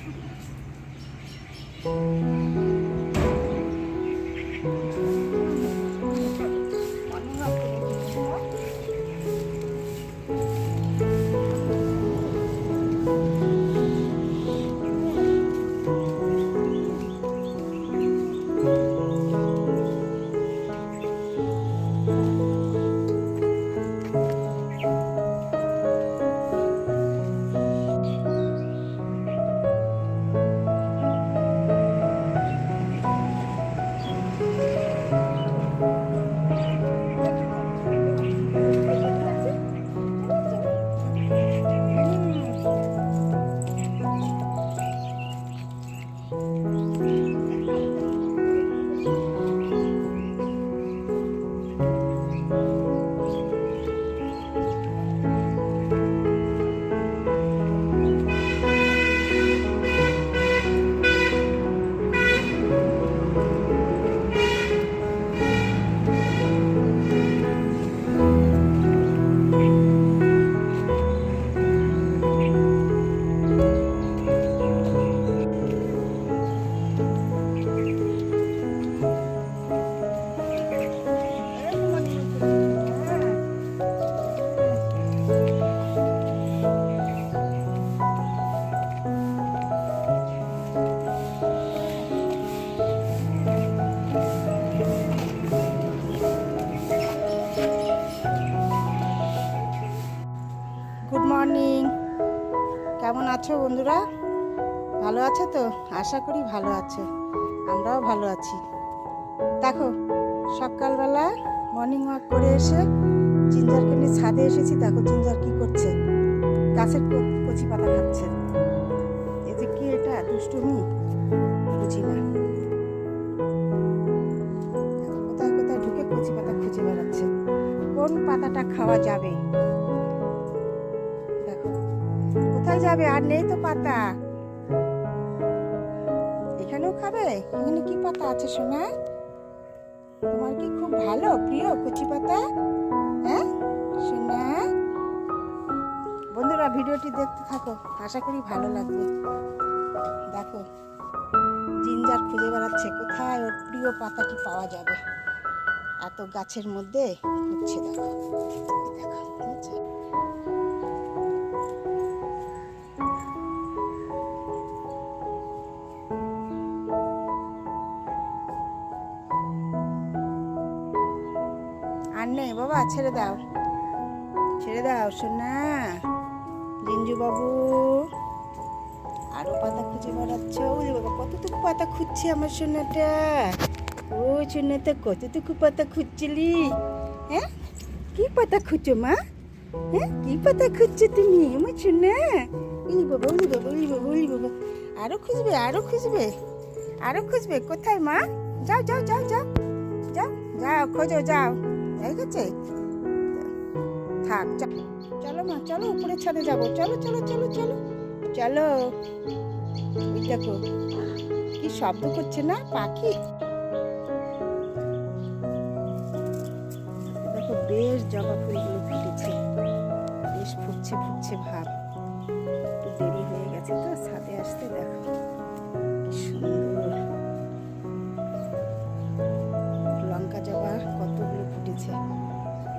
Good morning, কেমন আছো বন্ধুরা? ভালো আছো তো? আশা করি ভালো আছো, আমরাও ভালো আছি। দেখো সকালবেলা মর্নিং ওয়াক করে এসে জিঞ্জারকে নিয়ে ছাদে এসেছি। দেখো জিঞ্জার কি করছে, গাছের কচি পাতা খাচ্ছে। এই যে কি এটা দুষ্টুমি, বুঝি না। কোথায় কোথায় ঢুকে কচি পাতা খুঁজে বেড়াচ্ছে, কোন পাতাটা খাওয়া যাবে। কোথায় যাবে? আর নেই তো পাতা, এখানেও খাবে। এখানে কি পাতা আছে সোনা? তোমার কি খুব ভালো প্রিয় কচি পাতা? হ্যাঁ সোনা, বন্ধুরা ভিডিওটি দেখতে থাকো, আশা করি ভালো লাগবে। দেখো জিঞ্জার খুঁজে বেড়াচ্ছে কোথায় ওর প্রিয় পাতাটি পাওয়া যাবে। এত গাছের মধ্যে খুঁজছে। দেখো দেখো আর নেই বাবা, ছেড়ে দাও ছেড়ে দাও সোনা। জিঞ্জু বাবু আরো পাতা খুঁজে বেড়াচ্ছ। ওই বাবা কতটুকু পাতা খুঁজছে আমার সোনাটা। ও সোনাটা কতটুকু পাতা খুঁজছিলি? হ্যাঁ কি পাতা খুঁজছো মা? হ্যাঁ কি পাতা খুঁজছো তুমি আমার সোনা? ওই বাবা ওই বাবা ওই বাবা ওই বাবা, আরো খুঁজবে আরো খুঁজবে আরো খুঁজবে। কোথায় মা? যাও যাও যাও যাও যাও যাও খোঁজো, যাও। হয়ে গেছে, থাক। চলো মা চলো, উপরে ছাদে যাবো। চলো চলো চলো চলো চলো। ওই দেখো কি শব্দ করছে না, পাখি। দেখো বেশ জবা ফুলগুলো ফুটেছে, বেশ ফুটছে ফুটছে ভাব। একটু দেরি হয়ে গেছে তো ছাদে আসতে। দেখো কি সুন্দর লঙ্কা জবা কতগুলো ফুটেছে।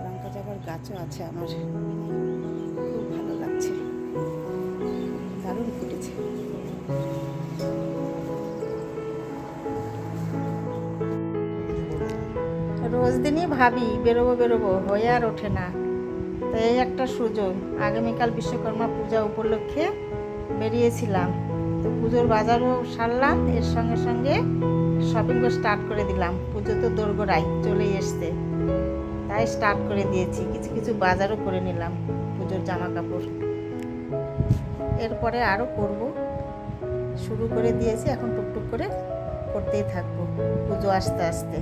লঙ্কা জবার গাছও আছে আমার, খুব ভালো লাগছে, দারুণ ফুটেছে। রোজ দিনই ভাবি বেরোবো বেরোবো, হয়ে আর ওঠে না। তো এই একটা সুযোগ, আগামীকাল বিশ্বকর্মা পূজা উপলক্ষে বেরিয়েছিলাম। তো পুজোর বাজারও সারলাম, এর সঙ্গে সঙ্গে শপিংও স্টার্ট করে দিলাম। পুজো তো দোরগোড়ায় চলেই এসছে, তাই স্টার্ট করে দিয়েছি। কিছু কিছু বাজারও করে নিলাম, পুজোর জামা কাপড়। এরপরে আরও করব, শুরু করে দিয়েছি, এখন টুকটুক করে করতেই থাকবো পুজো আসতে আসতে।